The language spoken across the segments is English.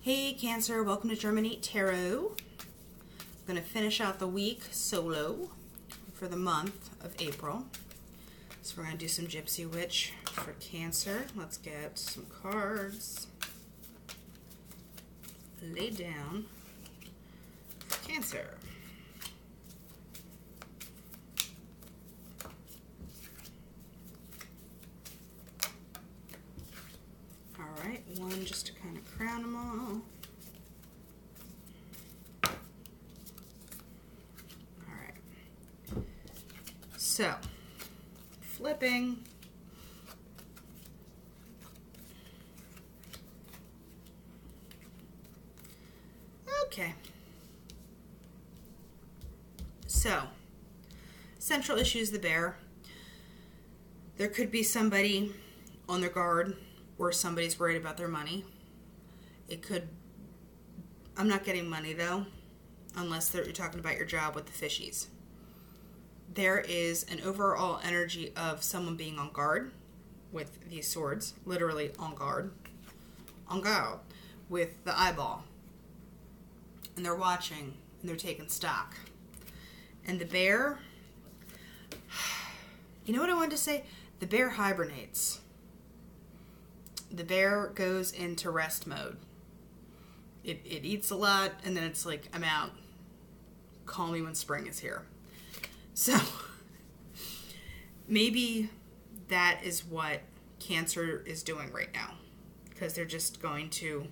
Hey Cancer, welcome to Germinate Tarot. I'm going to finish out the week solo for the month of April. So we're going to do some Gypsy Witch for Cancer. Let's get some cards laid down for Cancer. Alright, one just to kind of crown them all. Alright. So, flipping. Okay. So, central issue is the bear. There could be somebody on their guard, or somebody's worried about their money. It could, I'm not getting money though, unless you're talking about your job with the fishies. There is an overall energy of someone being on guard with these swords, literally on guard, with the eyeball. And they're watching, and they're taking stock. And the bear, you know what I wanted to say? The bear hibernates. The bear goes into rest mode. It eats a lot, and then it's like, I'm out. Call me when spring is here. So, maybe that is what Cancer is doing right now. Because they're just going to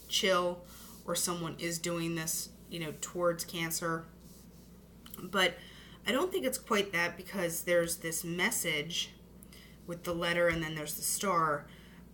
chill, or someone is doing this, towards Cancer. But I don't think it's quite that, because there's this message with the letter, and then there's the star,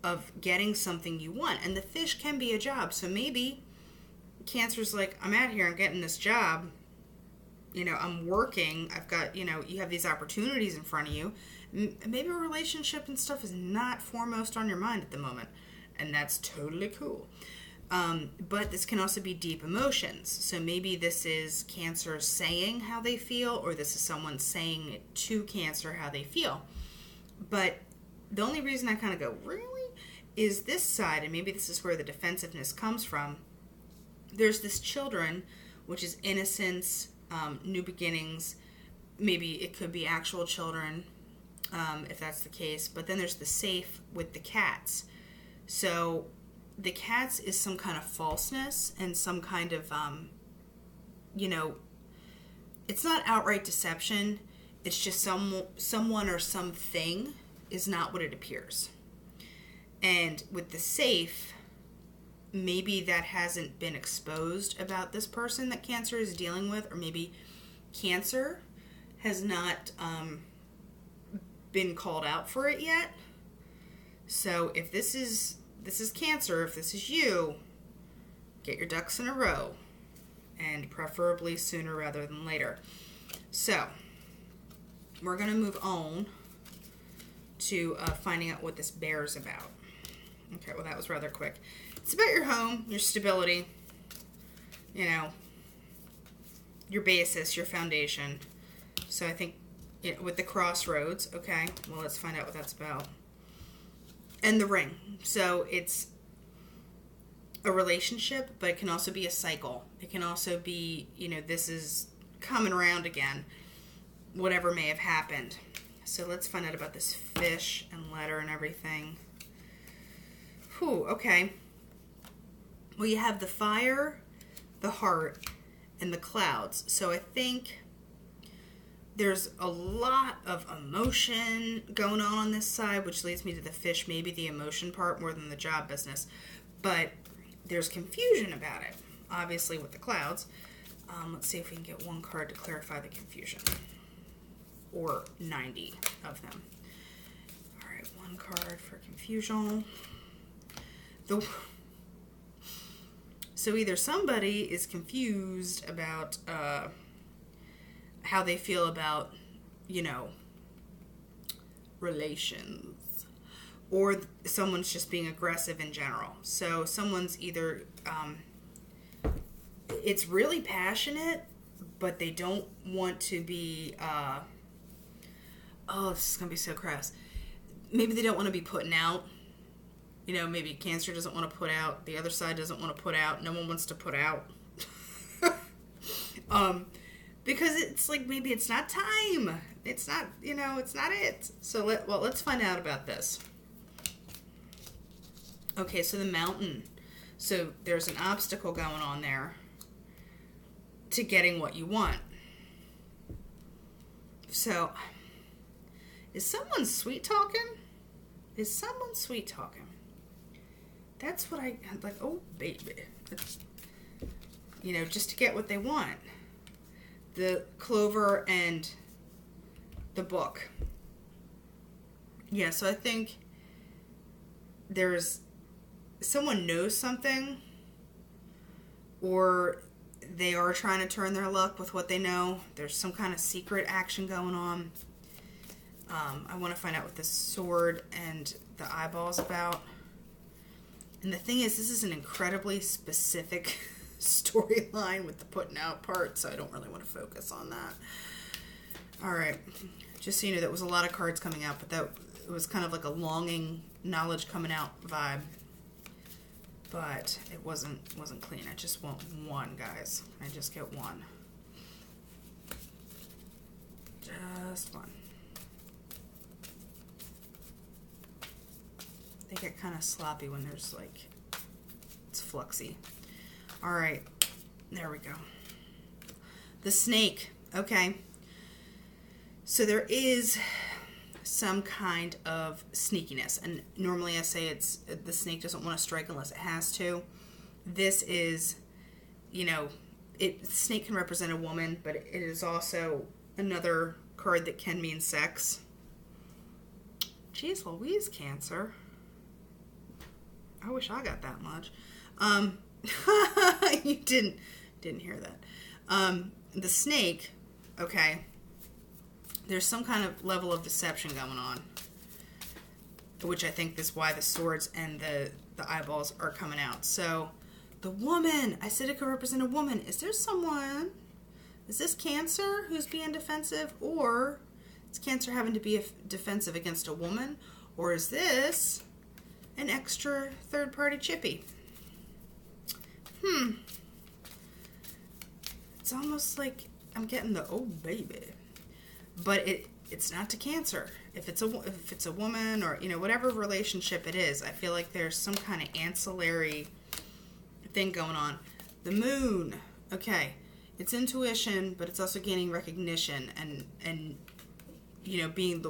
of getting something you want. And the fish can be a job. So maybe Cancer's like, I'm out here, I'm getting this job. I'm working. I've got, you have these opportunities in front of you. Maybe a relationship and stuff is not foremost on your mind at the moment. And that's totally cool. But this can also be deep emotions. So maybe this is Cancer saying how they feel, or this is someone saying it to Cancer how they feel. But the only reason I kind of go, really? Is this side, and maybe this is where the defensiveness comes from. There's this children, which is innocence, new beginnings. Maybe it could be actual children, if that's the case. But then there's the safe with the cats. So the cats is some kind of falseness and some kind of, it's not outright deception. It's just someone or something is not what it appears. And with the safe, maybe that hasn't been exposed about this person that Cancer is dealing with, or maybe Cancer has not been called out for it yet. So if this is Cancer, if this is you, get your ducks in a row, and preferably sooner rather than later. So we're going to move on to finding out what this bear is about. Okay, well that was rather quick. It's about your home, your stability, your basis, your foundation. So I think with the crossroads, okay, well let's find out what that's about. And the ring. So it's a relationship, but it can also be a cycle. It can also be, this is coming around again, whatever may have happened. So let's find out about this fish and letter and everything. Whew, okay. Well, you have the fire, the heart, and the clouds. So I think there's a lot of emotion going on this side, which leads me to the fish, maybe the emotion part more than the job business. But there's confusion about it, obviously, with the clouds. Let's see if we can get one card to clarify the confusion. Or 90 of them. All right, one card for confusion. So either somebody is confused about how they feel about, relations, or someone's just being aggressive in general. So someone's either, it's really passionate, but they don't want to be, oh, this is going to be so crass. Maybe they don't want to be putting out, you know, maybe Cancer doesn't want to put out, the other side doesn't want to put out, no one wants to put out. Because it's like, maybe it's not time. It's not, you know, it's not it. So let's find out about this. Okay, so the mountain. So there's an obstacle going on there to getting what you want. So, is someone sweet talking? Is someone sweet talking? That's what I'm like, oh, baby. You know, just to get what they want. The clover and the book. Yeah, so I think there's someone knows something, or they are trying to turn their luck with what they know. There's some kind of secret action going on. I want to find out what the sword and the eyeball's about. And the thing is, this is an incredibly specific storyline with the putting out part, so I don't really want to focus on that. Alright, just so you know, that was a lot of cards coming out, but it was kind of like a longing, knowledge coming out vibe. But it wasn't clean. I just want one, guys. I just get one. Just one. They get kind of sloppy when there's like, it's fluxy. All right, there we go. The snake, okay. So there is some kind of sneakiness, and normally I say it's the snake doesn't want to strike unless it has to. This is, you know, snake can represent a woman, but it is also another card that can mean sex. Jeez Louise, Cancer. I wish I got that much. You didn't hear that. The snake, okay. There's some kind of level of deception going on, which I think is why the swords and the eyeballs are coming out. So, the woman, I said it could represent a woman. Is there someone, is this Cancer who's being defensive, or is Cancer having to be defensive against a woman, or is this an extra third-party chippy? It's almost like I'm getting the, oh baby. But it's not to Cancer. If it's a woman, or, you know, whatever relationship it is, I feel like there's some kind of ancillary thing going on. The moon, okay, it's intuition, but it's also gaining recognition and you know, being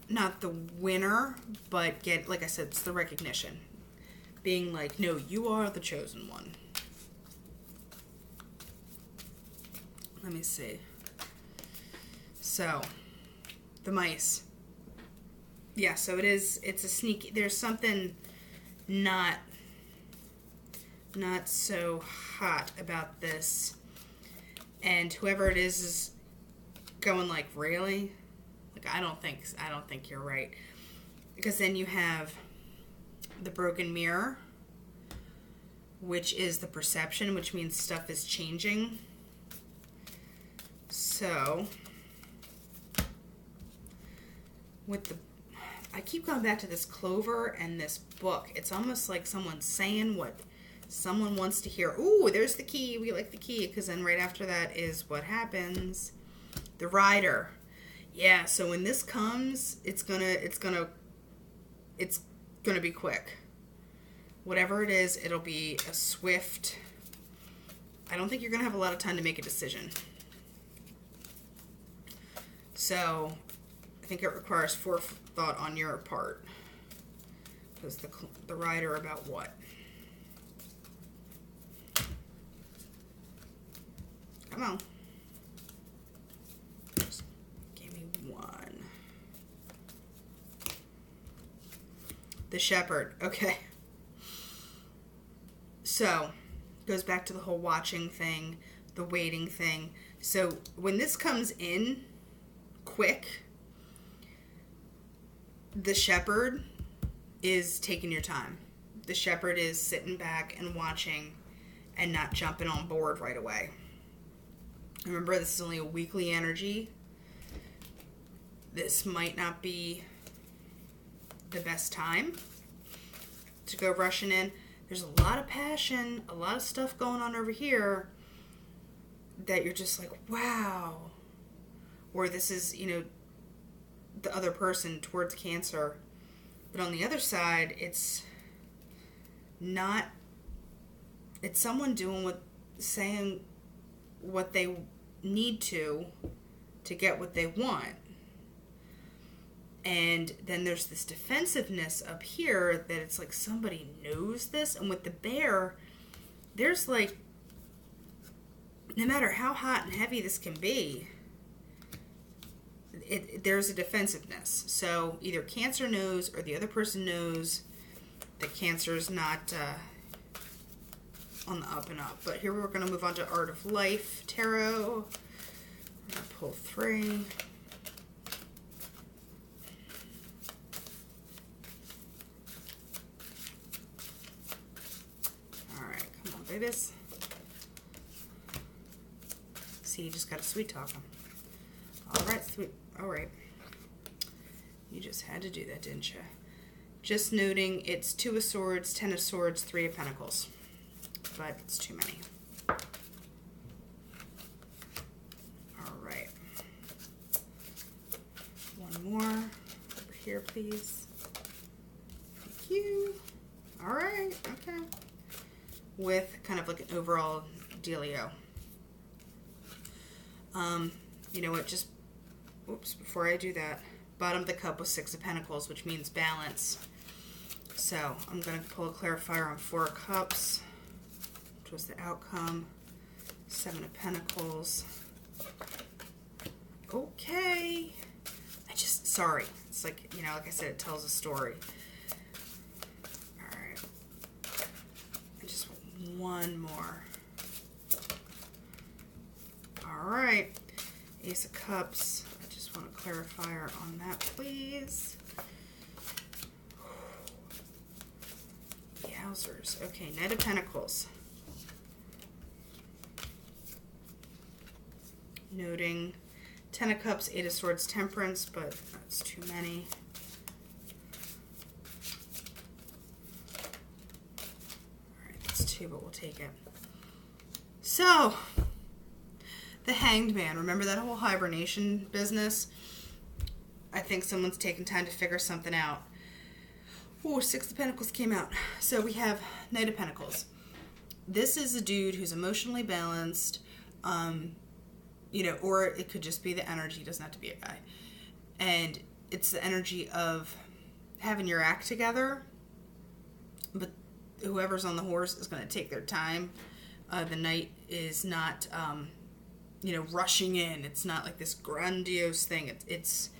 not the winner, but like I said, it's the recognition. Being like, no, you are the chosen one. Let me see. So, the mice. Yeah, so it's a sneaky, there's something not so hot about this. And whoever it is going like, really? Like, I don't think you're right. Because then you have the broken mirror, which is the perception, which means stuff is changing. So, I keep going back to this clover and this book. It's almost like someone's saying what someone wants to hear. Ooh, there's the key. We like the key, because then right after that is what happens. The rider. Yeah, so when this comes, it's gonna be quick. Whatever it is, it'll be a swift. I don't think you're gonna have a lot of time to make a decision. So, I think it requires forethought on your part. Because the rider about what? Come on. Just give me one. The shepherd. Okay. So, goes back to the whole watching thing, the waiting thing. So, when this comes in quick, the shepherd is taking your time. The shepherd is sitting back and watching and not jumping on board right away. Remember, this is only a weekly energy. This might not be the best time. to go rushing in. There's a lot of passion, a lot of stuff going on over here that you're just like, wow. Or this is, the other person towards Cancer. But on the other side, it's someone saying what they need to get what they want. And then there's this defensiveness up here that it's like somebody knows this. And with the Bear, there's like, no matter how hot and heavy this can be, there's a defensiveness. So either Cancer knows or the other person knows that Cancer is not on the up and up. But here we're going to move on to Art of Life Tarot. We're going to pull 3. Babies. See, you just got to sweet talk them. All right, sweet. All right. You just had to do that, didn't you? Just noting it's 2 of Swords, 10 of Swords, 3 of Pentacles. But it's too many. All right. One more. Over here, please. Thank you. All right. Okay. With kind of like an overall dealio. You know what, just, oops, before I do that, bottom of the cup was 6 of Pentacles, which means balance. So I'm going to pull a clarifier on 4 of Cups, which was the outcome. 7 of Pentacles. Okay. Sorry. It's like, like I said, it tells a story. One more. All right. Ace of Cups. I just want a clarifier on that, please. Yowzers. Okay, Knight of Pentacles. Noting 10 of Cups, 8 of Swords, Temperance, but that's too many. 2, but we'll take it. So, the Hanged Man. Remember that whole hibernation business? I think someone's taking time to figure something out. Oh, 6 of Pentacles came out. So we have Knight of Pentacles. This is a dude who's emotionally balanced, or it could just be the energy. It doesn't have to be a guy. And it's the energy of having your act together, but whoever's on the horse is going to take their time. The Knight is not, rushing in. It's not like this grandiose thing. It's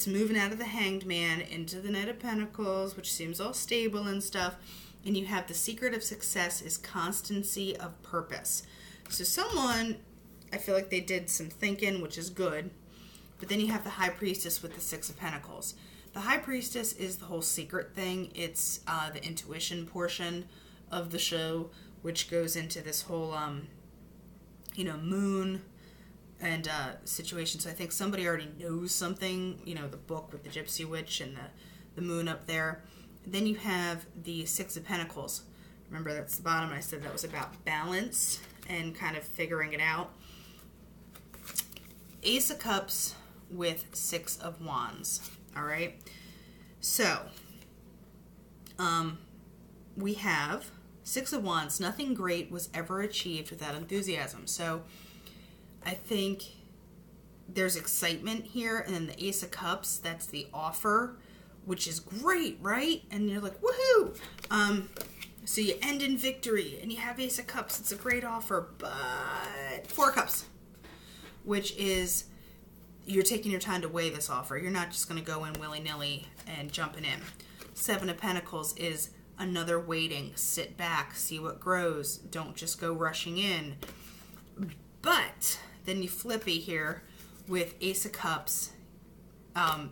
moving out of the Hanged Man into the Knight of Pentacles, which seems all stable and stuff. And you have the secret of success is constancy of purpose. So someone, I feel like they did some thinking, which is good. But then you have the High Priestess with the 6 of Pentacles. The High Priestess is the whole secret thing. It's the intuition portion of the show, which goes into this whole, moon and situation. So I think somebody already knows something, the book with the Gypsy Witch and the moon up there. Then you have the 6 of Pentacles. Remember, that's the bottom. I said that was about balance and kind of figuring it out. Ace of Cups with 6 of Wands. All right, so we have 6 of Wands. Nothing great was ever achieved without enthusiasm. So I think there's excitement here. And then the Ace of Cups, that's the offer, which is great, right? And you're like, woohoo! So you end in victory, and you have Ace of Cups. It's a great offer, but 4 of Cups, which is you're taking your time to weigh this offer. You're not just going to go in willy-nilly and jumping in. 7 of Pentacles is another waiting. Sit back, see what grows. Don't just go rushing in. But then you flippy here with Ace of Cups.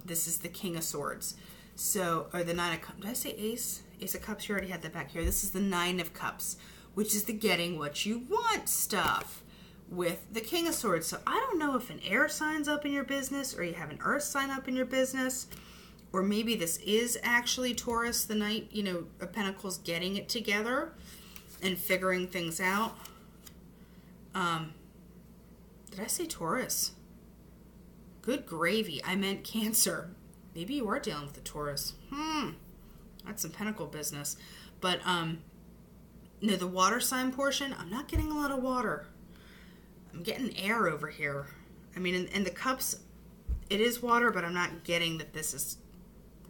This is the King of Swords. So, or the 9 of Cups. Did I say Ace? Ace of Cups, you already had that back here. This is the 9 of Cups, which is the getting what you want stuff with the King of Swords. So I don't know if an air sign's up in your business or you have an earth sign up in your business, or maybe this is actually Taurus, the Knight, of Pentacles, getting it together and figuring things out. Did I say Taurus? Good gravy. I meant Cancer. Maybe you are dealing with a Taurus. That's some Pentacle business. But, no, the water sign portion, I'm not getting a lot of water. I'm getting air over here. I mean, in the cups, it is water, but I'm not getting that this is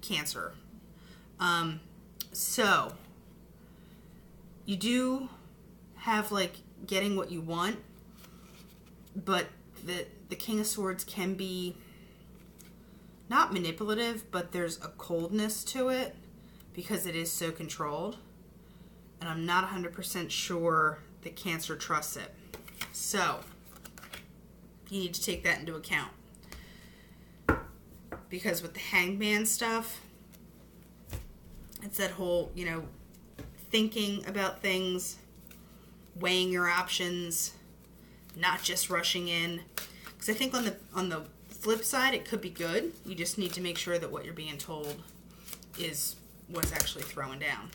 Cancer. So, you do have, like, getting what you want, but the King of Swords can be not manipulative, but there's a coldness to it because it is so controlled. And I'm not 100% sure that Cancer trusts it. So, you need to take that into account. Because with the Hangman stuff, it's that whole, thinking about things, weighing your options, not just rushing in. Because I think on the flip side, it could be good. You just need to make sure that what you're being told is what's actually throwing down.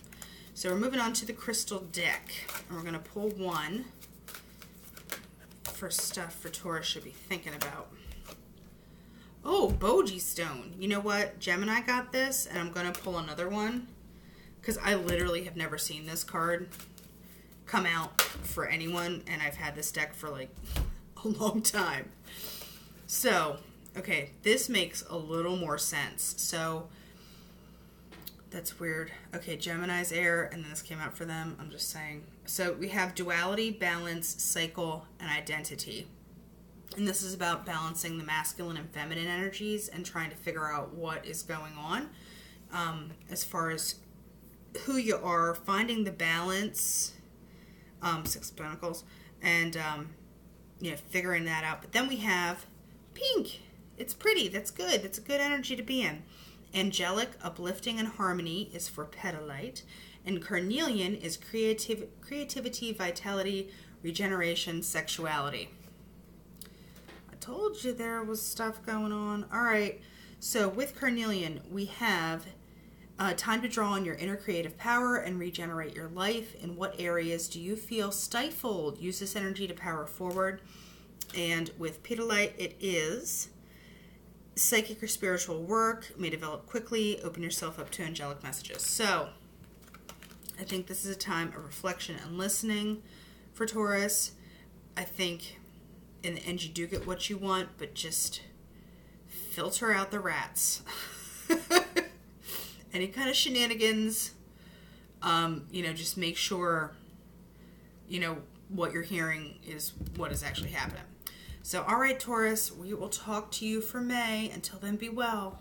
So we're moving on to the crystal deck. And we're going to pull one for stuff for Taurus should be thinking about. Oh, Boji Stone. You know what? Gemini got this, and I'm going to pull another one. Because I literally have never seen this card come out for anyone, and I've had this deck for like a long time. So, okay, this makes a little more sense. So, that's weird. Okay, Gemini's air, and then this came out for them. I'm just saying. So we have duality, balance, cycle, and identity. And this is about balancing the masculine and feminine energies and trying to figure out what is going on as far as who you are, finding the balance, Six of Pentacles, and figuring that out. But then we have pink. It's pretty. That's good. That's a good energy to be in. Angelic, uplifting, and harmony is for Petalite. And Carnelian is creativity, vitality, regeneration, sexuality. I told you there was stuff going on. All right. So with Carnelian, we have time to draw on your inner creative power and regenerate your life. In what areas do you feel stifled? Use this energy to power forward. And with Petalite, it is psychic or spiritual work may develop quickly. Open yourself up to angelic messages. So, I think this is a time of reflection and listening for Taurus. I think in the end you do get what you want, but just filter out the rats. Any kind of shenanigans, just make sure, what you're hearing is what is actually happening. So, all right, Taurus, we will talk to you for May. Until then, be well.